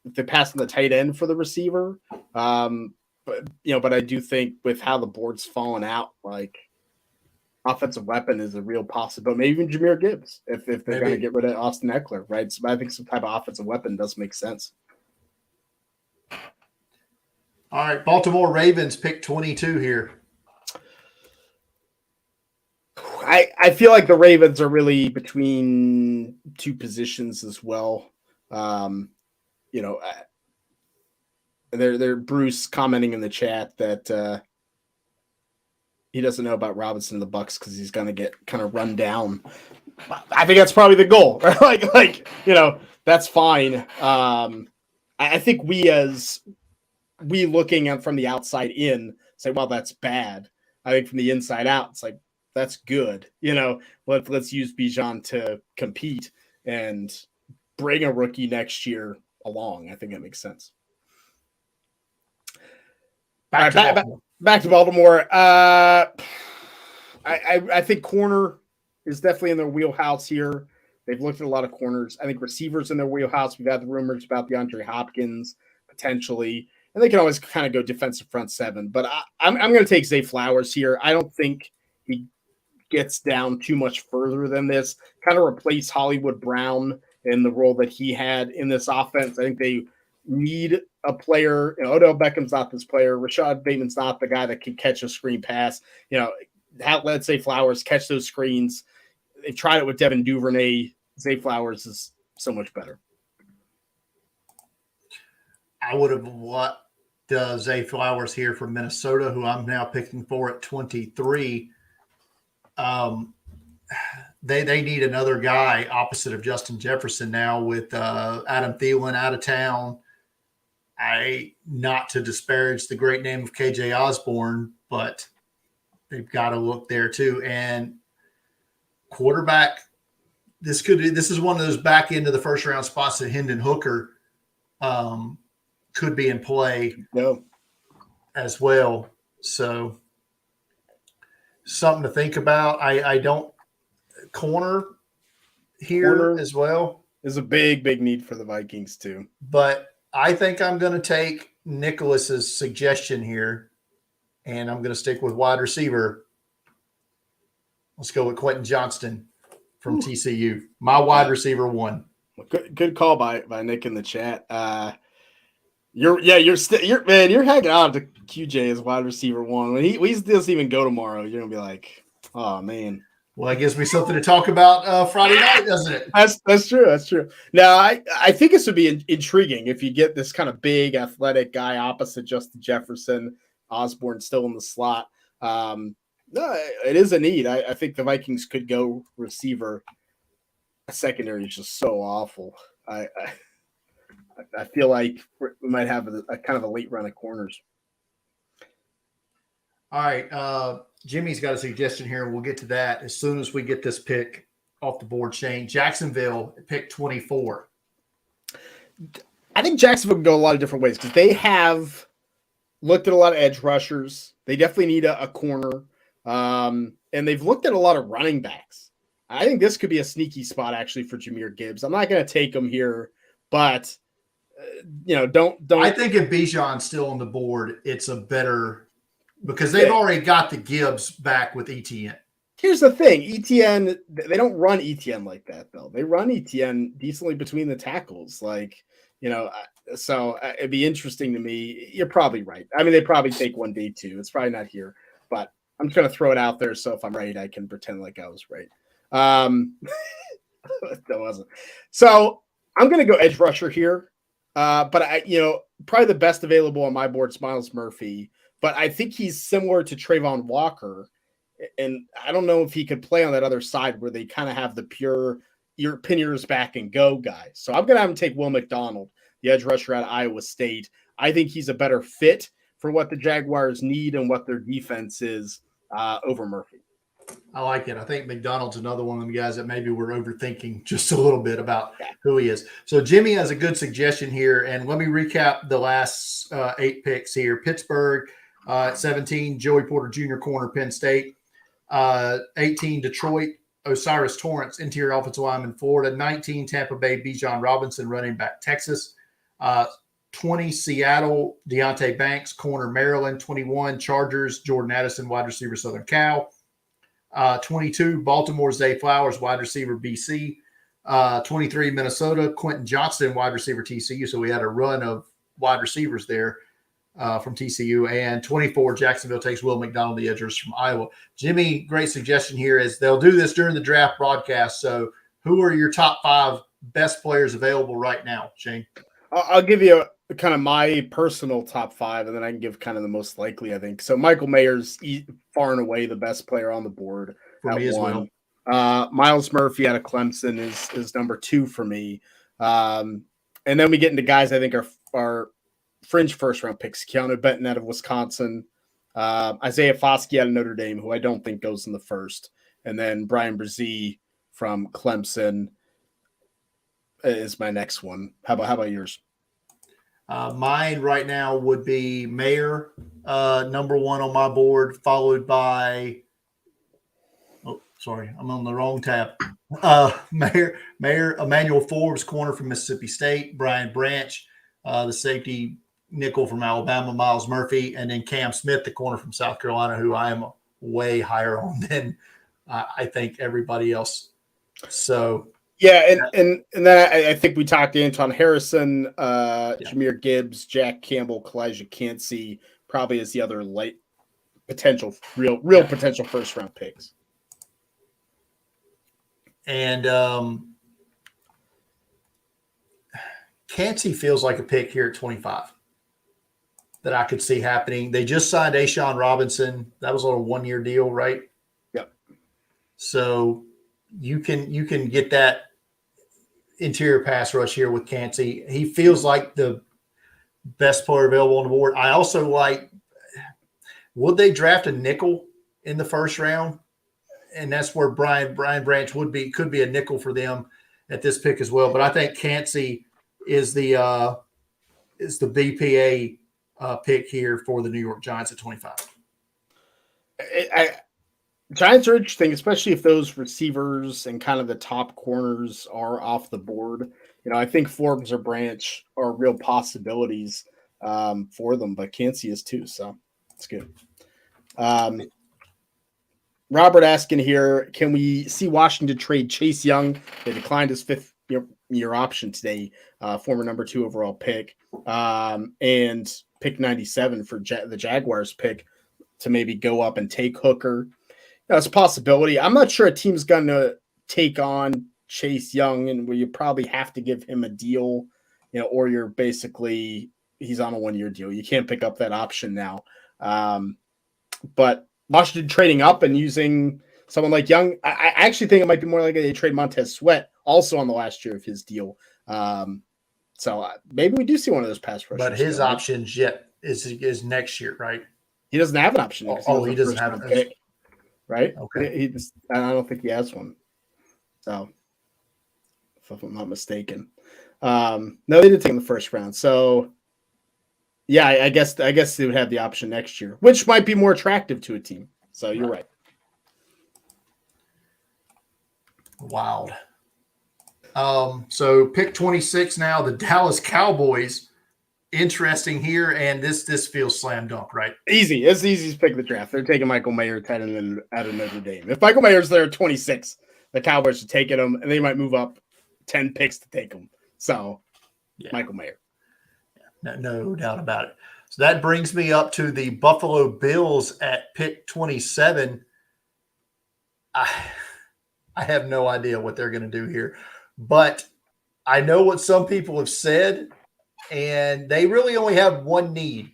if they pass on the tight end for the receiver. But I do think with how the board's fallen out, like offensive weapon is a real possibility. Maybe even Jahmyr Gibbs if they're going to get rid of Austin Eckler, right? So I think some type of offensive weapon does make sense. All right, Baltimore Ravens pick 22 here. I feel like the Ravens are really between two positions as well. They're Bruce commenting in the chat that he doesn't know about Robinson and the Bucks because he's going to get kind of run down. I think that's probably the goal, right? That's fine. I think we looking at from the outside in say, well, that's bad. I think from the inside out, it's like, that's good. Let's use Bijan to compete and bring a rookie next year along. I think that makes sense. Back to Baltimore. I think corner is definitely in their wheelhouse here. They've looked at a lot of corners. I think receivers in their wheelhouse. We've had the rumors about DeAndre Hopkins potentially. And they can always kind of go defensive front seven. But I'm going to take Zay Flowers here. I don't think he gets down too much further than this, kind of replace Hollywood Brown in the role that he had in this offense. I think they need a player. Odell Beckham's not this player. Rashad Bateman's not the guy that can catch a screen pass. Let's say Flowers catch those screens. They've tried it with Devin Duvernay. Zay Flowers is so much better. I would have what Zay Flowers here from Minnesota, who I'm now picking for at 23. They need another guy opposite of Justin Jefferson now with Adam Thielen out of town. Not to disparage the great name of KJ Osborne, but they've got to look there too. And quarterback, this is one of those back end of the first round spots that Hendon Hooker could be in play as well. So something to think about. I don't corner here as well is a big need for the Vikings too. But I think I'm going to take Nicholas's suggestion here, and I'm going to stick with wide receiver. Let's go with Quentin Johnston from TCU. My wide receiver 1. Good call by Nick in the chat. You're hanging out to QJ as wide receiver 1. When he doesn't even go tomorrow, you're gonna be like, oh man. Well, that gives me something to talk about Friday night, doesn't it? That's true. That's true. Now, I think this would be intriguing if you get this kind of big athletic guy opposite Justin Jefferson, Osborne still in the slot. No, it is a need. I think the Vikings could go receiver. A secondary is just so awful. I feel like we might have a kind of a late run of corners. All right. Jimmy's got a suggestion here. We'll get to that as soon as we get this pick off the board, Shane. Jacksonville, pick 24. I think Jacksonville can go a lot of different ways because they have looked at a lot of edge rushers. They definitely need a corner. And they've looked at a lot of running backs. I think this could be a sneaky spot actually for Jahmyr Gibbs. I'm not going to take him here, but don't. I think if Bijan's still on the board, it's a better because they've already got the Gibbs back with ETN. Here's the thing, ETN, they don't run ETN like that though. They run ETN decently between the tackles, so it'd be interesting to me. You're probably right. I mean, they probably take one day too. It's probably not here, but I'm just going to throw it out there. So if I'm right, I can pretend like I was right. That wasn't. So I'm going to go edge rusher here. But probably the best available on my board is Myles Murphy, but I think he's similar to Trayvon Walker. And I don't know if he could play on that other side where they kind of have the pure your pin yours back and go guy. So I'm going to have him take Will McDonald, the edge rusher out of Iowa State. I think he's a better fit for what the Jaguars need and what their defense is over Murphy. I like it. I think McDonald's another one of them guys that maybe we're overthinking just a little bit about who he is. So Jimmy has a good suggestion here. And let me recap the last 8 picks here. Pittsburgh at 17, Joey Porter Jr., corner, Penn State. 18, Detroit, Osiris Torrance, interior offensive lineman, Florida. 19, Tampa Bay, Bijan Robinson, running back, Texas. 20, Seattle, Deontay Banks, corner, Maryland. 21, Chargers, Jordan Addison, wide receiver, Southern Cal. 22, Baltimore, Zay Flowers, wide receiver, BC. 23, Minnesota, Quentin Johnston, wide receiver, TCU. So we had a run of wide receivers there from TCU. And 24, Jacksonville takes Will McDonald, the edgers from Iowa. Jimmy, great suggestion here is they'll do this during the draft broadcast. So who are your top 5 best players available right now, Shane? I'll give you kind of my personal top 5, and then I can give kind of the most likely, I think. So Michael Mayer's far and away the best player on the board for me as well. Myles Murphy out of Clemson is number 2 for me. And then we get into guys I think are fringe first-round picks. Keanu Benton out of Wisconsin. Isaiah Foskey out of Notre Dame, who I don't think goes in the first. And then Brian Brzee from Clemson is my next one. How about yours? Mine right now would be Mayer, number 1 on my board, followed by sorry, I'm on the wrong tab. Mayer, Emmanuel Forbes, corner from Mississippi State, Brian Branch, the safety nickel from Alabama, Myles Murphy, and then Cam Smith, the corner from South Carolina, who I am way higher on than I think everybody else. So yeah, and then I think we talked to Anton Harrison, Jahmyr Gibbs, Jack Campbell, Kalijah Cansey, probably as the other late potential, real potential first round picks. And Cansey feels like a pick here at 25 that I could see happening. They just signed Ashawn Robinson. That was a little 1-year deal, right? Yep. So you can get that interior pass rush here with Cansey. He feels like the best player available on the board. I also like, would they draft a nickel in the first round? And that's where Brian Branch could be a nickel for them at this pick as well. But I think Cansey is the BPA pick here for the New York Giants at 25. Giants are interesting, especially if those receivers and kind of the top corners are off the board. I think Forbes or Branch are real possibilities for them, but Cansey is too, so it's good. Robert asking here, can we see Washington trade Chase Young? They declined his 5th-year option today, former number 2 overall pick, and pick 97 for the Jaguars pick to maybe go up and take Hooker. That's a possibility. I'm not sure a team's going to take on Chase Young, and where you probably have to give him a deal, or you're basically he's on a 1-year deal. You can't pick up that option now. But Washington trading up and using someone like Young, I actually think it might be more likely they trade Montez Sweat also on the last year of his deal. So maybe we do see one of those pass rushers. But his options yet is next year, right? He doesn't have an option. He doesn't have a pick, right? Okay. I don't think he has one. So, if I'm not mistaken, no, they didn't take him in the first round. So, yeah, I guess they would have the option next year, which might be more attractive to a team. So you're right. Wild. So pick 26 now, the Dallas Cowboys. Interesting here, and this feels slam dunk, right? Easy. It's the easiest pick of the draft. They're taking Michael Mayer out of Notre Dame. If Michael Mayer's there at 26, the Cowboys are taking him, and they might move up 10 picks to take him. So, Michael Mayer. No doubt about it. So that brings me up to the Buffalo Bills at pick 27. I have no idea what they're going to do here, but I know what some people have said, and they really only have one need.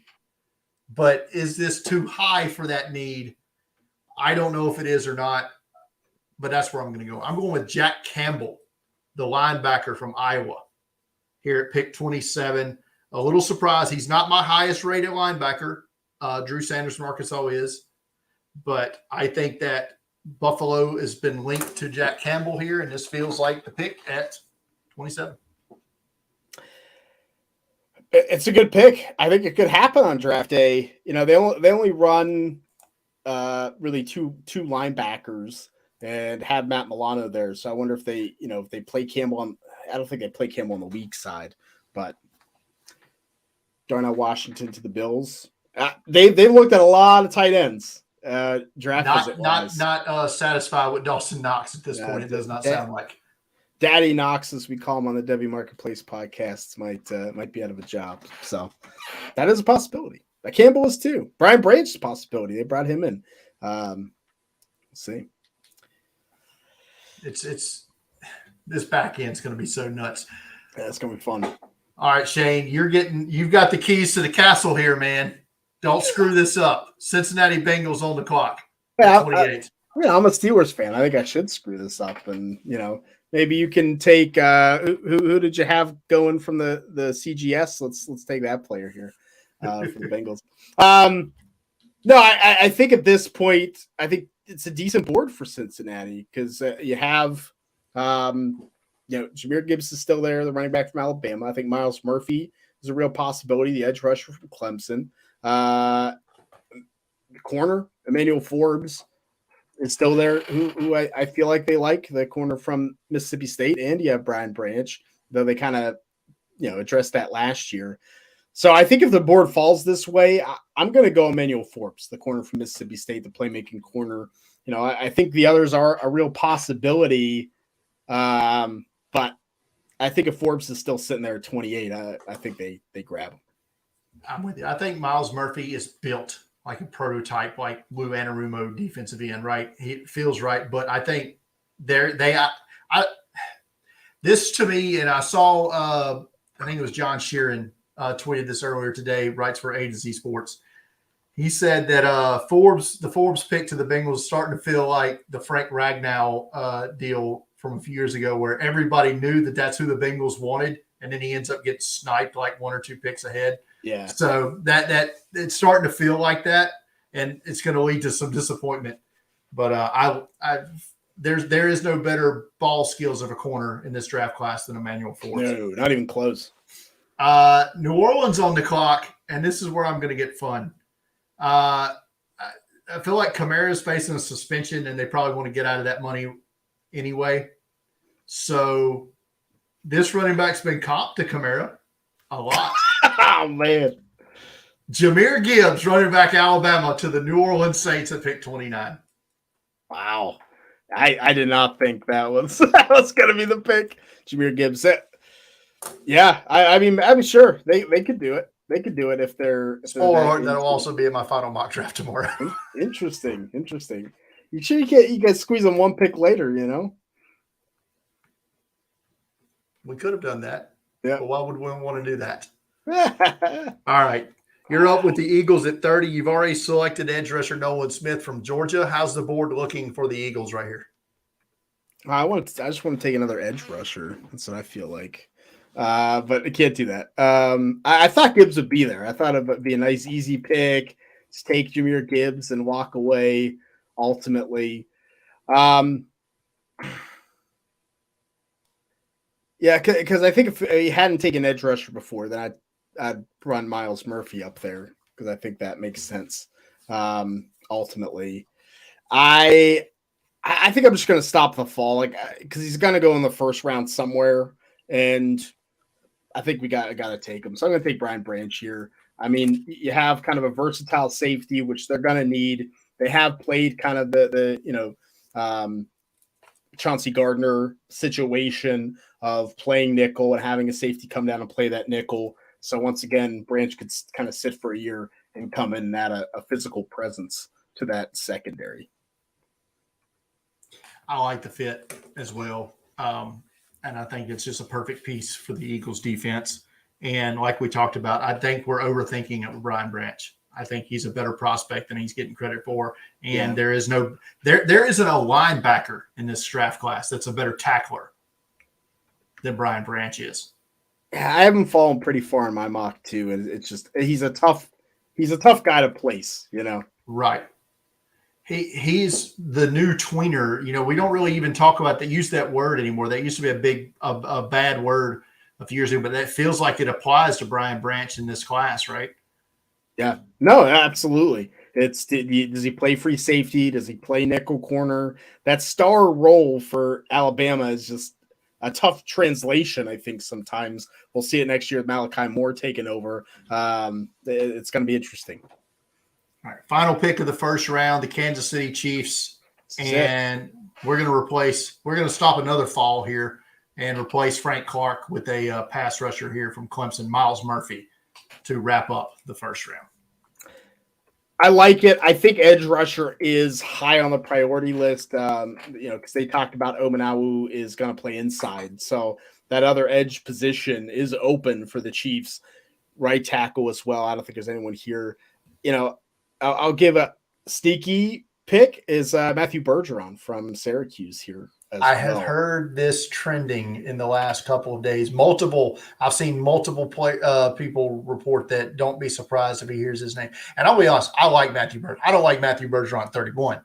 But is this too high for that need? I don't know if it is or not, but that's where I'm going to go. I'm going with Jack Campbell, the linebacker from Iowa, here at pick 27. A little surprised. He's not my highest rated linebacker. Drew Sanders from Arkansas is. But I think that Buffalo has been linked to Jack Campbell here, and this feels like the pick at 27. It's a good pick. I think it could happen on draft day. They only run really two linebackers and have Matt Milano there. So I wonder if they play Campbell on. I don't think they play Campbell on the weak side, but Darnell Washington to the Bills. They've looked at a lot of tight ends. Not satisfied with Dawson Knox at this point. It does not sound like. Daddy Knox, as we call him on the W Marketplace podcasts, might be out of a job. So that is a possibility. Campbell is too. Brian Branch is a possibility. They brought him in. We'll see. It's this back end's going to be so nuts. Yeah, it's going to be fun. All right, Shane, you've got the keys to the castle here, man. Don't screw this up. Cincinnati Bengals on the clock. Yeah, 28. I'm a Steelers fan. I think I should screw this up, and maybe you can take who did you have going from the CGS? Let's take that player here for the Bengals. No, I think at this point, I think it's a decent board for Cincinnati because you have Jahmyr Gibbs is still there, the running back from Alabama. I think Myles Murphy is a real possibility, the edge rusher from Clemson. The corner, Emmanuel Forbes, is still there, who I feel like they like, the corner from Mississippi State, and you have Brian Branch, though they kind of addressed that last year. So I think if the board falls this way, I'm going to go Emmanuel Forbes, the corner from Mississippi State, the playmaking corner. I think the others are a real possibility. But I think if Forbes is still sitting there at 28, I think they grab him. I'm with you. I think Miles Murphy is built like a prototype, like Lou Anarumo defensive end, right? He feels right, but I think this to me, and I saw, I think it was John Sheeran tweeted this earlier today, writes for A to Z Sports. He said that the Forbes pick to the Bengals is starting to feel like the Frank Ragnow deal from a few years ago, where everybody knew that that's who the Bengals wanted, and then he ends up getting sniped like 1 or 2 picks ahead. Yeah. So that it's starting to feel like that, and it's going to lead to some disappointment. But there is no better ball skills of a corner in this draft class than Emmanuel Forbes. No, not even close. New Orleans on the clock, and this is where I'm going to get fun. I feel like Kamara is facing a suspension, and they probably want to get out of that money anyway. So this running back's been comped to Kamara a lot. Oh, man. Jahmyr Gibbs, running back Alabama, to the New Orleans Saints at pick 29. Wow. I did not think that was going to be the pick. Jahmyr Gibbs. Yeah, I mean, sure, they could do it. They could do it if they're. That'll also be in my final mock draft tomorrow. Interesting. You sure you can squeeze on one pick later? We could have done that. Yeah. But why would we want to do that? All right. You're up with the Eagles at 30. You've already selected edge rusher Nolan Smith from Georgia. How's the board looking for the Eagles right here? I just want to take another edge rusher. That's what I feel like. But I can't do that. I thought Gibbs would be there. I thought it would be a nice, easy pick. Just take Jahmyr Gibbs and walk away ultimately. Yeah, because I think if he hadn't taken edge rusher before, then I'd run Miles Murphy up there because I think that makes sense. Ultimately, I think I'm just going to stop the fall, because he's going to go in the first round somewhere, and I think we got to take him. So I'm going to take Brian Branch here. I mean, you have kind of a versatile safety, which they're going to need. They have played kind of the Chauncey Gardner situation of playing nickel and having a safety come down and play that nickel. So once again, Branch could kind of sit for a year and come in and add a physical presence to that secondary. I like the fit as well. And I think it's just a perfect piece for the Eagles defense. And like we talked about, I think we're overthinking it with Brian Branch. I think he's a better prospect than he's getting credit for. And there isn't a linebacker in this draft class that's a better tackler than Brian Branch is. Yeah, I have him fallen pretty far in my mock too. And it's just, he's a tough guy to place, Right. He's the new tweener. We don't really even talk about use that word anymore. That used to be a bad word a few years ago, but that feels like it applies to Brian Branch in this class, right? Yeah. No, absolutely. Does he play free safety? Does he play nickel corner? That star role for Alabama is just a tough translation, I think, sometimes. We'll see it next year with Malachi Moore taking over. It's going to be interesting. All right, final pick of the first round, the Kansas City Chiefs, and we're going to stop another fall here and replace Frank Clark with a pass rusher here from Clemson, Miles Murphy, to wrap up the first round. I like it. I think edge rusher is high on the priority list, because they talked about Omenawu is going to play inside. So that other edge position is open for the Chiefs. Right tackle as well. I don't think there's anyone here. I'll give a sneaky pick is Matthew Bergeron from Syracuse here. I have heard this trending in the last couple of days. I've seen multiple people report that. Don't be surprised if he hears his name. And I'll be honest, I like Matthew Bergeron. I don't like Matthew Bergeron at 31,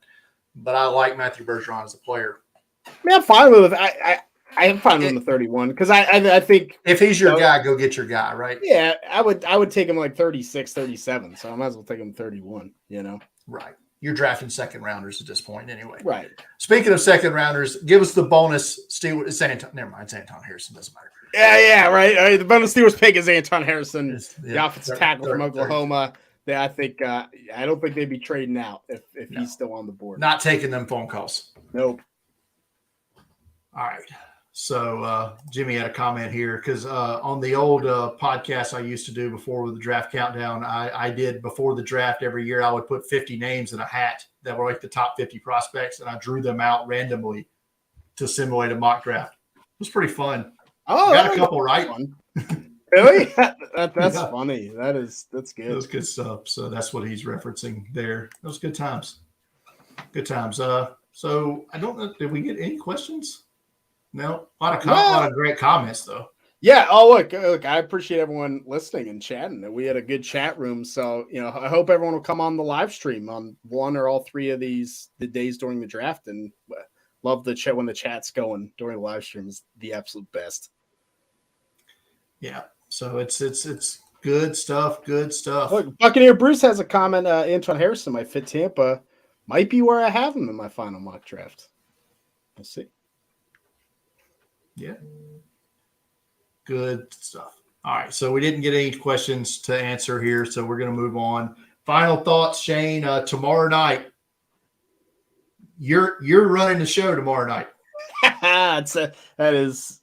but I like Matthew Bergeron as a player. I mean, I'm fine with it. I am fine with the 31 because I think if he's your guy, go get your guy, right? Yeah, I would take him like 36, 37. So I might as well take him 31. Right. You're drafting second rounders at this point anyway. Right. Speaking of second rounders, give us the bonus. Never mind. It's Anton Harrison. Doesn't matter. Yeah, right. The bonus Steelers pick is Anton Harrison, the offensive tackle from Oklahoma. I think I don't think they'd be trading out if he's still on the board. Not taking them phone calls. Nope. All right. So Jimmy had a comment here because on the old podcast I used to do before the draft countdown, I did before the draft every year. I would put 50 names in a hat that were like the top 50 prospects, and I drew them out randomly to simulate a mock draft. It was pretty fun. Oh, got a couple right. Really? That's funny. That's good. That was good stuff. So that's what he's referencing there. Those good times. Good times. So I don't know. Did we get any questions? No. A lot of great comments though. Yeah. Oh, look. I appreciate everyone listening and chatting. We had a good chat room. So I hope everyone will come on the live stream on one or all three of the days during the draft, and love the chat when the chat's going during the live stream is the absolute best. Yeah. So it's good stuff. Good stuff. Look, Buccaneer Bruce has a comment. Antoine Harrison might fit Tampa. Might be where I have him in my final mock draft. Let's see. Yeah. Good stuff. All right. So we didn't get any questions to answer here, so we're going to move on. Final thoughts, Shane. Tomorrow night, you're running the show tomorrow night. That is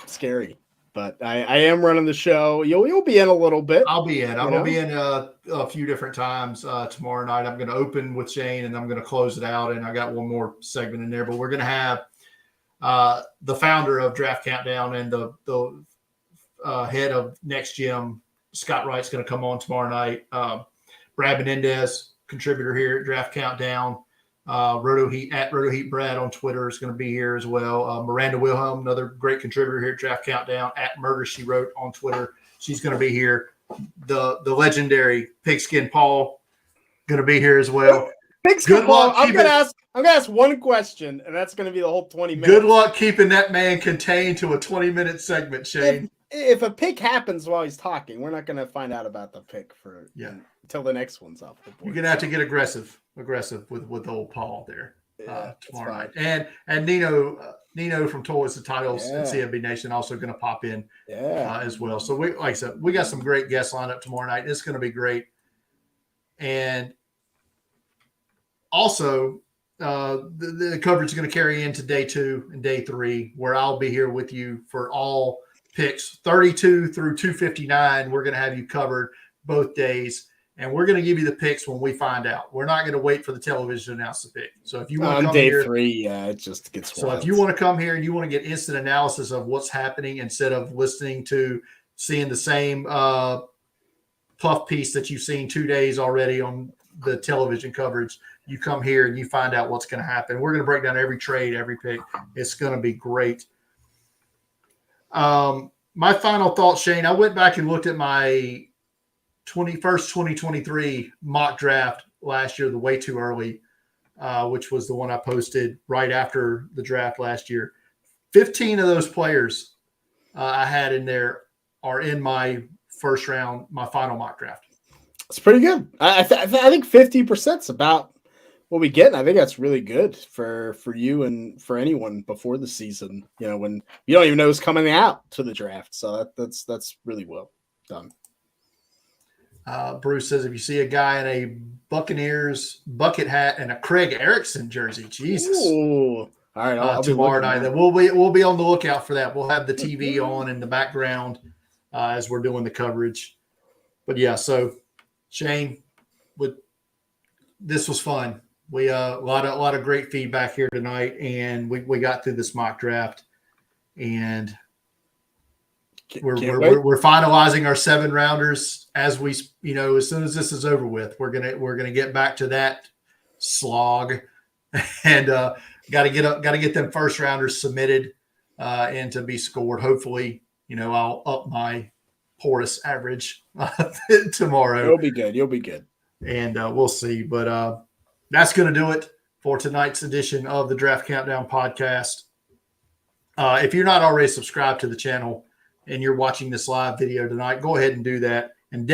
scary. But I am running the show. You'll be in a little bit. I'll be in. I'm going to be in a few different times tomorrow night. I'm going to open with Shane, and I'm going to close it out. And I got one more segment in there. But we're going to have the founder of Draft Countdown and the head of Next Gym, Scott Wright's going to come on tomorrow night. Brad Menendez, contributor here at Draft Countdown. Roto Heat Brad on Twitter is going to be here as well. Miranda Wilhelm, another great contributor here at Draft Countdown, at Murder She Wrote on Twitter. She's going to be here. The legendary Pigskin Paul going to be here as well. Pigskin Paul, I'm going to ask one question, and that's going to be the whole 20 minutes. Good luck keeping that man contained to a 20-minute segment, Shane. If a pick happens while he's talking, we're not going to find out about the pick until the next one's off the board. You're going to have to get aggressive with old Paul there tomorrow night. And Nino from Toys and Titles and CFB Nation also going to pop in as well. So like I said, we got some great guests lined up tomorrow night. It's going to be great. And also the coverage is going to carry into day 2 and day 3, where I'll be here with you for all picks 32 through 259. We're going to have you covered both days. And we're going to give you the picks when we find out. We're not going to wait for the television to announce the pick. So if you want to come day here, 3, it just gets wild. So if you want to come here and you want to get instant analysis of what's happening instead of seeing the same puff piece that you've seen 2 days already on the television coverage, you come here and you find out what's going to happen. We're going to break down every trade, every pick. It's going to be great. My final thought, Shane, I went back and looked at my 2023 mock draft last year, the way too early, which was the one I posted right after the draft last year. 15 of those players I had in there are in my first round, my final mock draft. It's pretty good. I think 50% is about what we get. And I think that's really good for you and for anyone before the season, when you don't even know who's coming out to the draft. So that's really well done. Bruce says, if you see a guy in a Buccaneers bucket hat and a Craig Erickson jersey, Jesus. Ooh. All right, I'll tomorrow night. Then we'll be on the lookout for that. We'll have the TV on in the background as we're doing the coverage. But yeah, so Shane, this was fun. We a lot of great feedback here tonight, and we got through this mock draft, and we're finalizing our 7 rounders as soon as this is over with. We're gonna get back to that slog, and got to get them first rounders submitted and to be scored. Hopefully, I'll up my porous average tomorrow. You'll be good, and we'll see. But that's going to do it for tonight's edition of the Draft Countdown podcast. If you're not already subscribed to the channel and you're watching this live video tonight, go ahead and do that. And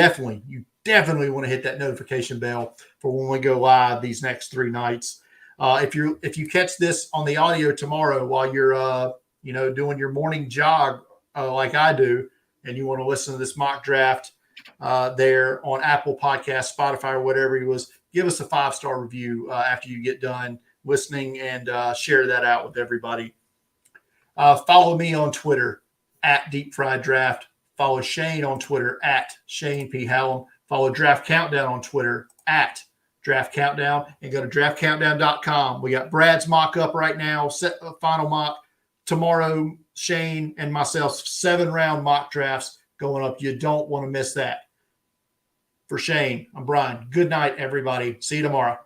you definitely want to hit that notification bell for when we go live these next 3 nights. If you catch this on the audio tomorrow while you're doing your morning jog like I do, and you want to listen to this mock draft there on Apple Podcasts, Spotify, or whatever he was. Give us a 5-star review after you get done listening, and share that out with everybody. Follow me on Twitter at Deep Fried Draft. Follow Shane on Twitter at Shane P. Hallam. Follow Draft Countdown on Twitter at Draft Countdown, and go to draftcountdown.com. We got Brad's mock up right now, set final mock. Tomorrow, Shane and myself, 7-round mock drafts going up. You don't want to miss that. For Shane, I'm Brian. Good night, everybody. See you tomorrow.